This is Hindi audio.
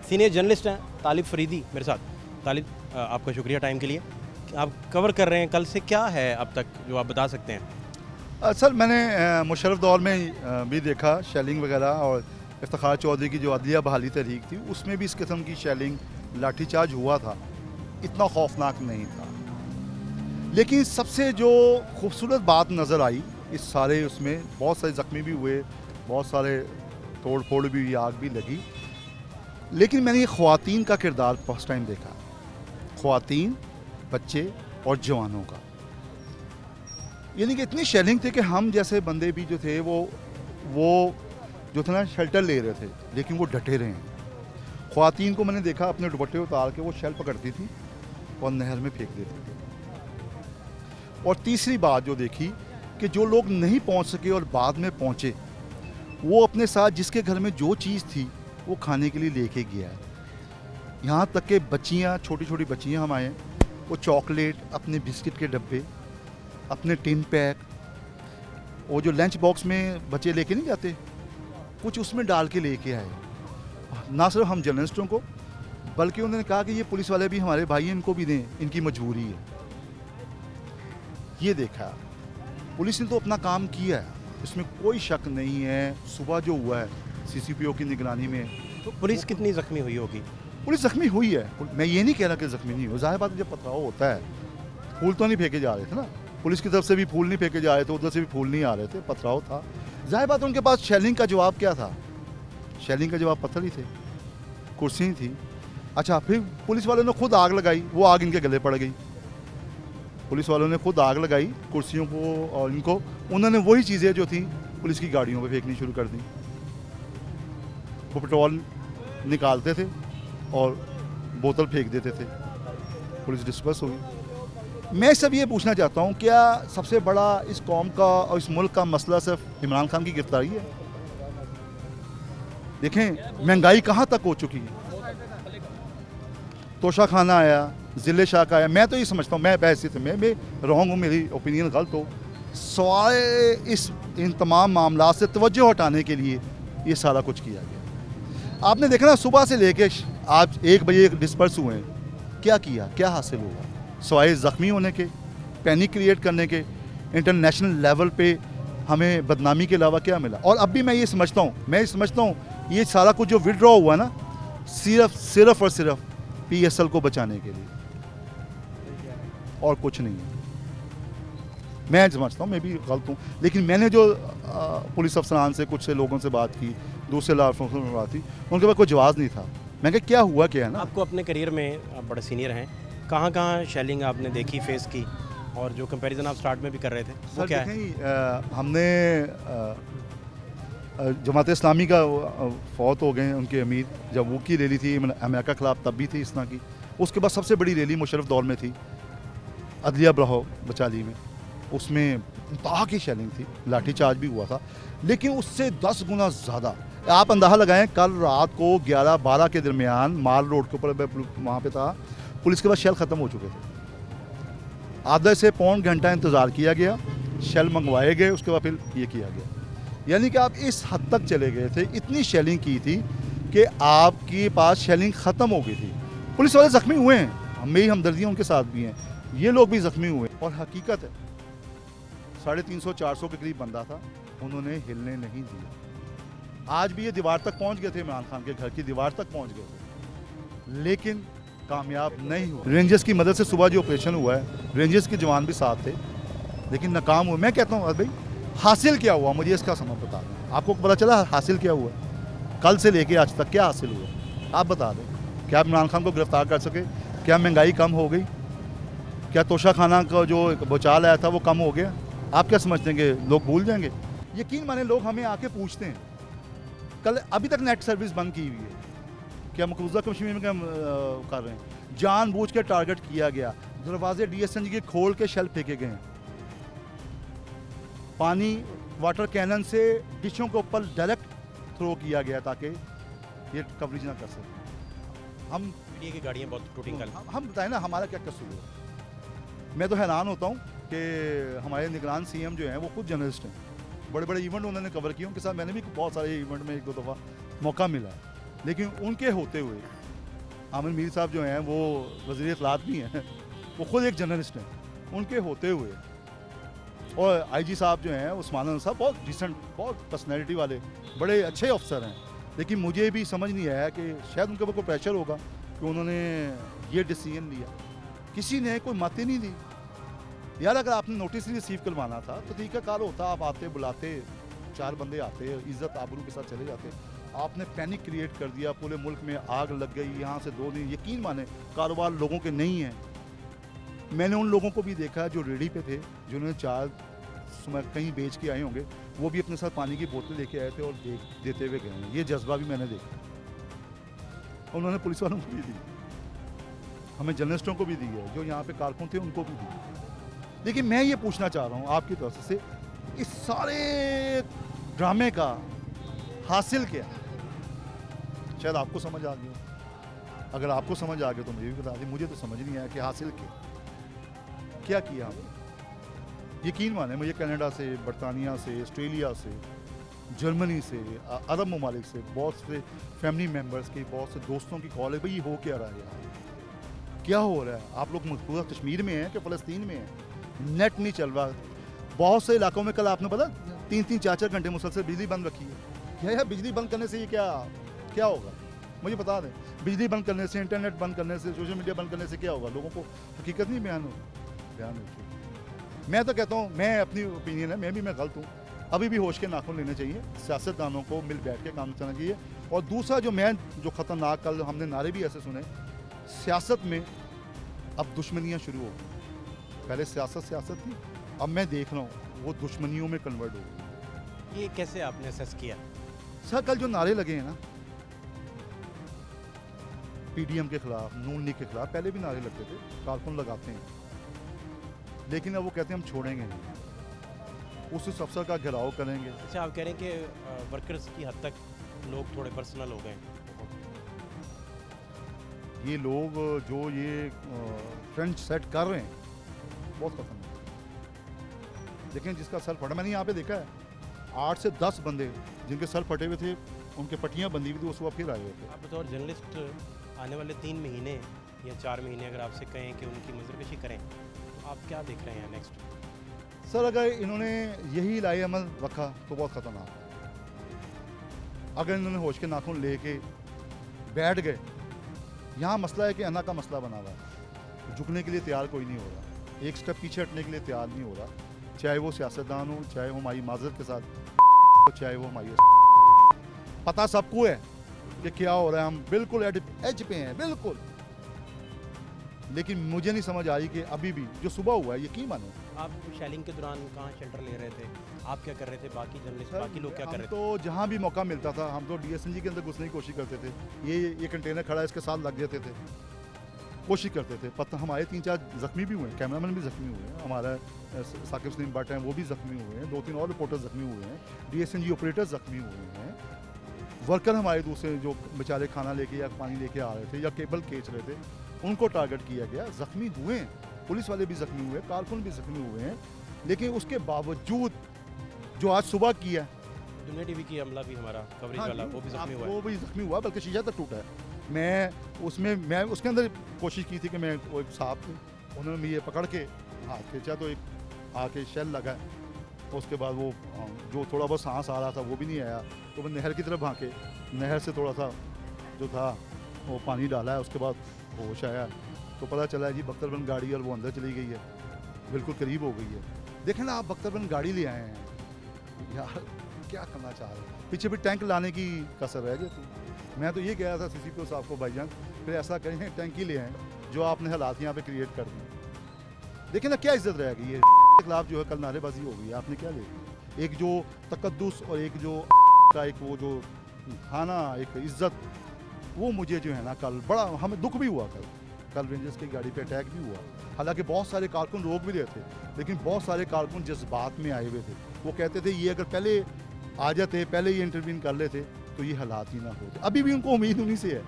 सीनियर जर्नलिस्ट हैं तालिब फरीदी मेरे साथ। तालिब, आपका शुक्रिया टाइम के लिए। आप कवर कर रहे हैं, कल से क्या है अब तक जो आप बता सकते हैं? सर मैंने मुशर्रफ दौर में भी देखा शेलिंग वगैरह, और इफ्तिखार चौधरी की जो अदलिया बहाली तहरीक थी उसमें भी इस किस्म की शेलिंग लाठीचार्ज हुआ था, इतना खौफनाक नहीं था। लेकिन सबसे जो खूबसूरत बात नज़र आई इस सारे उसमें, बहुत सारे ज़ख्मी भी हुए, बहुत सारे तोड़ फोड़ भी हुई, आग भी लगी, लेकिन मैंने ये ख़वातीन का किरदार फर्स्ट टाइम देखा, ख़वातीन, बच्चे और जवानों का। यानी कि इतनी शेलिंग थी कि हम जैसे बंदे भी जो थे वो जो थे ना शेल्टर ले रहे थे, लेकिन वो डटे रहे हैं। ख़वातीन को मैंने देखा अपने दुपट्टे उतार के वो शेल पकड़ती थी और नहर में फेंक देती थी। और तीसरी बात जो देखी कि जो लोग नहीं पहुंच सके और बाद में पहुंचे, वो अपने साथ जिसके घर में जो चीज़ थी वो खाने के लिए लेके गया है। यहाँ तक कि बच्चियाँ, छोटी छोटी बच्चियाँ हम आए, वो चॉकलेट, अपने बिस्किट के डब्बे, अपने टिन पैक, वो जो लंच बॉक्स में बच्चे लेके नहीं जाते, कुछ उसमें डाल के लेके आए। ना सिर्फ हम जर्नलिस्टों को, बल्कि उन्होंने कहा कि ये पुलिस वाले भी हमारे भाई हैं, इनको भी दें, इनकी मजबूरी है। ये देखा, पुलिस ने तो अपना काम किया है, इसमें कोई शक नहीं है। सुबह जो हुआ है CCPO की निगरानी में, तो पुलिस कितनी ज़ख्मी हुई होगी? पुलिस ज़ख्मी हुई है, मैं ये नहीं कह रहा कि ज़ख्मी नहीं हो। ज़ाहिर बात है, जब पथराव होता है, फूल तो नहीं फेंके जा रहे थे ना, पुलिस की तरफ से भी फूल नहीं फेंके जा रहे थे, उधर से भी फूल नहीं आ रहे थे, पथराव था। ज़ाहिर बात है उनके पास शेलिंग का जवाब क्या था? शेलिंग का जवाब पत्थर ही थे, कुर्सी ही थी। अच्छा, फिर पुलिस वालों ने खुद आग लगाई, वो आग इनके गले पड़ गई। पुलिस वालों ने खुद आग लगाई कुर्सियों को और इनको, उन्होंने वही चीज़ें जो थी पुलिस की गाड़ियों पे फेंकनी शुरू कर दी। वो पेट्रोल निकालते थे और बोतल फेंक देते थे, पुलिस डिस्पर्स हुई। मैं सब ये पूछना चाहता हूँ, क्या सबसे बड़ा इस कौम का और इस मुल्क का मसला सिर्फ इमरान खान की गिरफ्तारी है? देखें महंगाई कहाँ तक हो चुकी है। तोशा खाना आया, ज़िले शाह का आया। मैं तो ये समझता हूँ, मैं बहसीत मैं रॉन्ग हूँ, मेरी ओपिनियन गलत हो, सवाए इन तमाम मामला से तवज्जो हटाने के लिए ये सारा कुछ किया गया। आपने देखा ना, सुबह से लेके आज 1 बजे डिस्पर्स हुए हैं, क्या किया, क्या हासिल हुआ? सवाए ज़ख्मी होने के, पैनिक क्रिएट करने के, इंटरनेशनल लेवल पे हमें बदनामी के अलावा क्या मिला? और अब भी मैं ये समझता हूँ ये सारा कुछ जो विड्रॉ हुआ ना, सिर्फ और सिर्फ PSL को बचाने के लिए, और कुछ नहीं है। मैं समझता हूँ, मैं भी गलत हूँ, लेकिन मैंने जो पुलिस अफसरान से, कुछ से लोगों से बात की, दूसरे लाफों से बात की, उनके पास कोई जवाब नहीं था। मैं कहा क्या हुआ क्या है ना। आपको अपने करियर में, आप बड़े सीनियर हैं, कहाँ कहाँ शेलिंग आपने देखी, फेस की, और जो कंपैरिजन आप स्टार्ट में भी कर रहे थे वो क्या है? हमने जमात इस्लामी का फौत हो गए उनके अमीर, जब वो की रैली थी अमेरिका के खिलाफ, तब भी थी इस तरह की। उसके बाद सबसे बड़ी रैली मुशर्रफ दौर में थी, अदलिया बचाली में, उसमें इंतहा की शेलिंग थी, लाठीचार्ज भी हुआ था, लेकिन उससे 10 गुना ज़्यादा। आप अंदाज़ा लगाएं, कल रात को 11-12 के दरमियान माल रोड के ऊपर वहाँ पे था, पुलिस के पास शेल ख़त्म हो चुके थे। आधे से पौन घंटा इंतज़ार किया गया, शेल मंगवाए गए, उसके बाद फिर ये किया गया। यानी कि आप इस हद तक चले गए थे, इतनी शेलिंग की थी कि आपके पास शेलिंग ख़त्म हो गई थी। पुलिस वाले ज़ख्मी हुए हैं, मेरी हमदर्दियाँ उनके साथ भी हैं, ये लोग भी ज़ख्मी हुए। और हकीकत है 350-400 के करीब बंदा था, उन्होंने हिलने नहीं दिया। आज भी ये दीवार तक पहुंच गए थे, इमरान खान के घर की दीवार तक पहुंच गए थे, लेकिन कामयाब नहीं हुए। रेंजर्स की मदद से सुबह जो ऑपरेशन हुआ है, रेंजर्स के जवान भी साथ थे, लेकिन नाकाम हुए। मैं कहता हूँ भाई, हासिल क्या हुआ, मुझे इसका समय बता दें। आपको पता चला हासिल क्या हुआ? कल से लेके आज तक क्या हासिल हुआ, आप बता दें। क्या इमरान खान को गिरफ्तार कर सके? क्या महंगाई कम हो गई? क्या तोशा खाना का जो भूचाल आया था वो कम हो गया? आप क्या समझते हैं कि लोग भूल जाएंगे? यकीन माने, लोग हमें आके पूछते हैं, कल अभी तक नेट सर्विस बंद की हुई है, क्या मकबूजा कश्मीर में क्या कर रहे हैं? जानबूझ के टारगेट किया गया, दरवाजे DSNG के खोल के शेल फेंके गए, पानी वाटर कैनन से डिशों के ऊपर डायरेक्ट थ्रो किया गया ताकि ये कवरेज ना कर सके। हम मीडिया की गाड़ियाँ बहुत टूटी कल। हम बताएं ना, हमारा क्या कसूर है? मैं तो हैरान होता हूँ कि हमारे निगरान CM जो हैं वो खुद जर्नलिस्ट हैं, बड़े बड़े इवेंट उन्होंने कवर किए, उनके साथ मैंने भी बहुत सारे इवेंट में 1-2 दफ़ा मौका मिला है। लेकिन उनके होते हुए आमिर मीर साहब जो हैं वो वज़ीर इत्तलात भी हैं, वो खुद एक जर्नलिस्ट हैं, उनके होते हुए और आईजी साहब जो हैं उस्मान अनवर साहब बहुत डिसेंट, बहुत पर्सनैलिटी वाले बड़े अच्छे अफसर हैं, लेकिन मुझे भी समझ नहीं आया कि शायद उनके ऊपर कोई प्रेशर होगा कि उन्होंने ये डिसीजन लिया। किसी ने कोई मत ही नहीं दी। यार अगर आपने नोटिस रिसीव करवाना था तो ठीक है, कार होता, आप आते बुलाते, 4 बंदे आते, इज्जत आबरू के साथ चले जाते। आपने पैनिक क्रिएट कर दिया, पूरे मुल्क में आग लग गई, यहाँ से 2 दिन, यकीन माने कारोबार लोगों के नहीं है। मैंने उन लोगों को भी देखा जो रेडी पे थे, जिन्होंने 4 कहीं बेच के आए होंगे, वो भी अपने साथ पानी की बोतल लेके आए थे और देते हुए गए हैं। ये जज्बा भी मैंने देखा। उन्होंने पुलिस वालों को भी दी, हमें जर्नलिस्टों को भी दी है, जो यहाँ पे कारकुन थे उनको भी दी। लेकिन मैं ये पूछना चाह रहा हूँ आपकी तरफ से, इस सारे ड्रामे का हासिल क्या? शायद आपको समझ आ गया, अगर आपको समझ आ गया तो मुझे भी बता दी। मुझे तो समझ नहीं आया कि हासिल क्या किया हमने। यकीन माने मुझे कनाडा से, बरतानिया से, ऑस्ट्रेलिया से, जर्मनी से, अरब ममालिक से, बहुत से फैमिली मेम्बर्स की, बहुत से दोस्तों की कॉल है, भाई हो क्या रहा है यार, क्या हो रहा है? आप लोग पूरा कश्मीर में हैं कि फ़लस्तीन में हैं? नेट नहीं चल रहा। बहुत से इलाकों में कल आपने पता 3-3, 4-4 घंटे मुसलसल बिजली बंद रखी है। क्या है बिजली बंद करने से ये क्या होगा? मुझे बता दें, बिजली बंद करने से, इंटरनेट बंद करने से, सोशल मीडिया बंद करने से क्या होगा? लोगों को हकीकत नहीं बयान होगी। मैं तो कहता हूँ, मैं अपनी ओपिनियन है, मैं गलत हूँ, अभी भी होश के नाखून लेने चाहिए, सियासतदानों को मिल बैठ के काम करना चाहिए। और दूसरा जो ख़तरनाक, कल हमने नारे भी ऐसे सुने, सियासत में अब दुश्मनियाँ शुरू हो गई। पहले सियासत थी, अब मैं देख रहा हूँ वो दुश्मनियों में कन्वर्ट हो गई। ये कैसे आपने असेस किया? सर कल जो नारे लगे हैं ना, पीडीएम के खिलाफ, नून लीग के खिलाफ, पहले भी नारे लगते थे, कारकुन लगाते हैं, लेकिन अब वो कहते हैं हम छोड़ेंगे नहीं, उस अफसर का घेराव करेंगे। अच्छा, आप कह रहे हैं कि वर्कर्स की हद तक लोग थोड़े पर्सनल हो गए। ये लोग जो ये ट्रेंड सेट कर रहे हैं बहुत खतरनाक। लेकिन जिसका सर फटा, मैंने यहाँ पे देखा है 8 से 10 बंदे जिनके सर फटे हुए थे, उनके पट्टियाँ बंधी हुई थी, वो सुबह फिर आए हुए थे। आप बतौर जर्नलिस्ट आने वाले 3 महीने या 4 महीने अगर आपसे कहें कि उनकी नज़रकशी करें, तो आप क्या देख रहे हैं नेक्स्ट? सर अगर इन्होंने यही लाई अमल रखा तो बहुत ख़तरनाक है। अगर इन्होंने होश के नाखून लेके बैठ गए, यहाँ मसला है कि अना का मसला बना हुआ है, झुकने के लिए तैयार कोई नहीं हो रहा, एक स्टेप पीछे हटने के लिए तैयार नहीं हो रहा, चाहे वो सियासतदान हो, चाहे वो हमारी माजरत के साथ, चाहे वो हमारी, पता सबको है कि क्या हो रहा है, हम बिल्कुल एज पे हैं बिल्कुल। लेकिन मुझे नहीं समझ आई कि अभी भी जो सुबह हुआ है, यकीन माने। आप शेलिंग के दौरान कहाँ शेल्टर ले रहे थे? आप क्या कर रहे थे? बाकी जर्नलिस्ट, बाकी लोग क्या कर रहे थे? तो जहाँ भी मौका मिलता था हम तो डीएसएनजी के अंदर घुसने की कोशिश करते थे। ये कंटेनर खड़ा है, इसके साथ लग जाते थे, कोशिश करते थे। पता हमारे 3-4 जख्मी भी हुए हैं, कैमरामैन भी जख्मी हुए हैं, हमारा साकिब सलीम भट्ट हैं वो भी जख्मी हुए हैं, 2-3 और रिपोर्टर जख्मी हुए हैं, डीएसएनजी ऑपरेटर जख्मी हुए हैं, वर्कर हमारे दूसरे जो बेचारे खाना लेके या पानी लेके आ रहे थे या केबल खींच रहे थे, उनको टारगेट किया गया, जख्मी हुए हैं, पुलिस वाले भी जख्मी हुए, कारकुन भी जख्मी हुए हैं। लेकिन उसके बावजूद जो आज सुबह किया, दुनिया टीवी की हमला भी हमारा कवरेज वाला, वो भी जख्मी हुआ है। वो भी जख्मी हुआ, बल्कि शीशा तक टूटा है। मैं उसके अंदर कोशिश की थी कि मैं वो एक साहब थे, उन्होंने मुझे पकड़ के हाथ खींचा तो एक आके शेल लगा, उसके बाद वो जो थोड़ा बहुत सांस आ रहा था वो भी नहीं आया, तो मैं नहर की तरफ भागे, नहर से थोड़ा सा जो था वो पानी डाला है, उसके बाद होश आया तो पता चला जी बख्तरबंद गाड़ी और वो अंदर चली गई है, बिल्कुल करीब हो गई है। देखें ना आप, बख्तरबंद गाड़ी ले आए हैं यार, क्या करना चाह रहे हैं? पीछे भी टैंक लाने की कसर रह जाती। मैं तो ये कह रहा था सीसीपीओ साहब को, भाईजान फिर ऐसा करें टैंक ही ले आए जो आपने हालात यहाँ पे क्रिएट कर दिए। देखिए ना क्या इज्जत रह गई है, के खिलाफ जो है कल नारेबाजी हो गई है, आपने क्या ले लिया? एक जो तकद्दुस और एक जो का एक वो जो खाना, एक इज्जत, वो मुझे जो है ना कल बड़ा हमें दुख भी हुआ। कल रेंजर्स की गाड़ी पे अटैक भी हुआ, हालांकि बहुत सारे कारकुन रोक भी रहे थे, लेकिन बहुत सारे कारकुन जज्बात में आए हुए थे। वो कहते थे ये अगर पहले आ जाते, पहले ये इंटरवीन कर लेते तो ये हालात ही ना होते। अभी भी उनको उम्मीद उन्हीं से है,